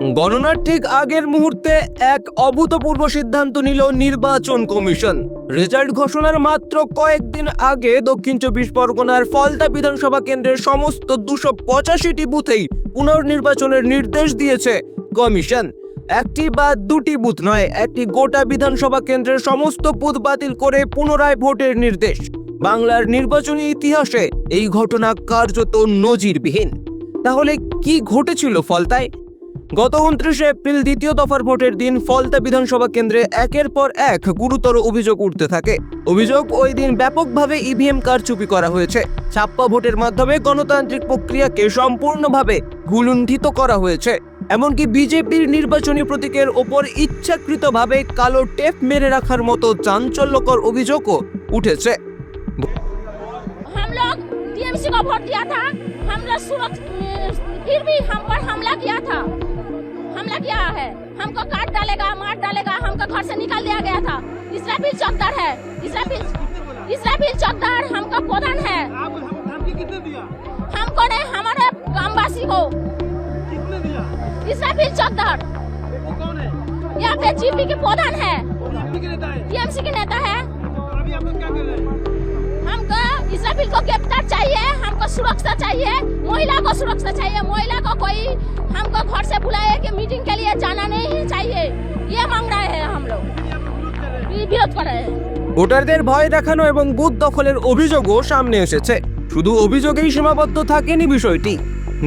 গণনার ঠিক আগের মুহূর্তে এক অভূতপূর্ব সিদ্ধান্ত নিল নির্বাচন কমিশন। রেজাল্ট ঘোষণার মাত্র কয়েকদিন আগে দক্ষিণ 24 পরগনার ফলতা বিধানসভা কেন্দ্রের সমস্ত 285টি বুথেই পুনর্নির্বাচনের নির্দেশ দিয়েছে কমিশন। একটি বা দুটি বুথ নয়, একটি গোটা বিধানসভা কেন্দ্রের সমস্ত বুথ বাতিল করে পুনরায় ভোটের নির্দেশ। বাংলার নির্বাচনী ইতিহাসে এই ঘটনা কার্যত নজিরবিহীন। তাহলে কি ঘটেছিল ফলতায়? গত 29 এপ্রিল দ্বিতীয় দফার ভোটের দিন ফলতা বিধানসভা কেন্দ্রে একের পর এক গুরুতর অভিযোগ উঠতে থাকে। অভিযোগ, ওই দিন ব্যাপকভাবে ইভিএম কারচুপি করা হয়েছে। ছাপ্পা ভোটের মাধ্যমে গণতান্ত্রিক প্রক্রিয়াকে সম্পূর্ণভাবে ভুলুণ্ঠিত করা হয়েছে। এমনকি বিজেপির নির্বাচনী প্রতীকের ওপর ইচ্ছাকৃতভাবে কালো টেপ মেরে রাখার মতো চাঞ্চল্যকর অভিযোগও উঠেছে। हम लोग टीएमसी को वोट दिया था, हम लोग फिर भी हम पर हमला किया है। हमको काट डालेगा, मार डालेगा, हमको घर से निकाल दिया गया था। इसराफिल चौकदार है, इसराफिल चौकदार हमका प्रधान है। हमको नहीं, हमारे ग्रामवासी को। इसराफिल चौकदार यहाँ पे जीपी के प्रधान है, टीएमसी के नेता है। हमको इसराफिल को गिरफ्तार चाहिए, हमको सुरक्षा चाहिए, महिला को सुरक्षा चाहिए। महिला को कोई हमको घर से बुलाए कि मीटिंग के लिए जाना नहीं चाहिए, ये मांग रहे हैं। हम लोग विरोध कर रहे हैं। ভোটারদের ভয় দেখানো এবং বুথ দখলের অভিযোগও সামনে এসেছে। শুধু অভিযোগেই সীমাবদ্ধ থাকেনি বিষয়টি।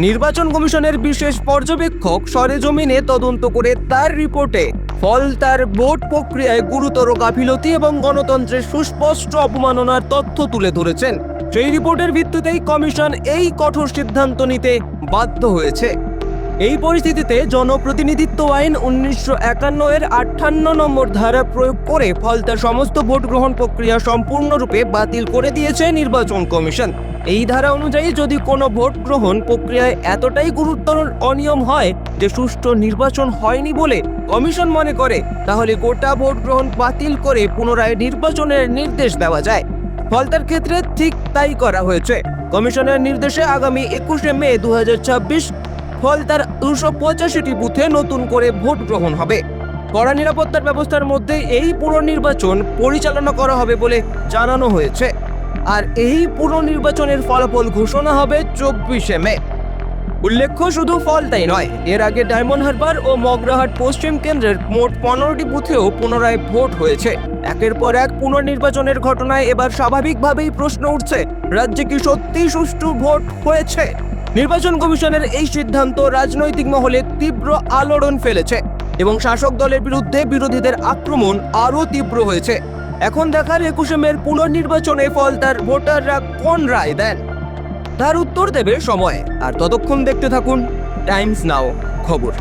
নির্বাচন কমিশনের বিশেষ পর্যবেক্ষক সরেজমিনে তদন্ত করে তার রিপোর্টে ফলতার ভোট প্রক্রিয়ায় গুরুতর গাফিলতি এবং গণতন্ত্রের সুস্পষ্ট অবমাননার তথ্য তুলে ধরেছেন। সেই রিপোর্টের ভিত্তিতেই কমিশন এই কঠোর সিদ্ধান্ত নিতে বাধ্য হয়েছে। এই পরিস্থিতিতে জনপ্রতিনিধিত্ব আইন 1951 এর 58 নম্বর ধারা প্রয়োগ করে ফলতার সমস্ত ভোট গ্রহণ প্রক্রিয়া সম্পূর্ণরূপে বাতিল করে দিয়েছে নির্বাচন কমিশন। এই ধারা অনুযায়ী যদি কোনো ভোট গ্রহণ প্রক্রিয়ায় এতটাই গুরুতর অনিয়ম হয় যে সুষ্ঠু নির্বাচন হয়নি বলে কমিশন মনে করে, তাহলে গোটা ভোট গ্রহণ বাতিল করে পুনরায় নির্বাচনের নির্দেশ দেওয়া যায়। ফলতার ক্ষেত্রে ঠিক তাই করা হয়েছে। কমিশনের নির্দেশে আগামী 21 মে 2026 ফলতার 285টি বুথে নতুন করে ভোট গ্রহণ হবে। কড়া নিরাপত্তার ব্যবস্থার মধ্যে এই পুনর্নির্বাচন পরিচালনা করা হবে বলে জানানো হয়েছে। আর এই পুনর্নির্বাচনের ফলাফল ঘোষণা হবে 24 মে। উল্লেখ্য, শুধু ফলতাই নয়, এর আগে ডায়মন্ড হারবার ও মগরাহাট পশ্চিম কেন্দ্রের মোট 15টি বুথেও পুনরায় ভোট হয়েছে। একের পর এক পুনর্নির্বাচনের ঘটনায় এবার স্বাভাবিকভাবেই প্রশ্ন উঠছে, রাজ্যে কি সত্যিই সুষ্ঠু ভোট হয়েছে? নির্বাচন কমিশনের এই সিদ্ধান্ত রাজনৈতিক মহলে তীব্র আলোড়ন ফেলেছে এবং শাসক দলের বিরুদ্ধে বিরোধীদের আক্রমণ আরও তীব্র হয়েছে। এখন দেখার 21 মের পুনর্নির্বাচনে ফলতার ভোটাররা কোন রায় দেন, তার উত্তর দেবে সময়। আর ততক্ষণ দেখতে থাকুন টাইমস নাও খবর।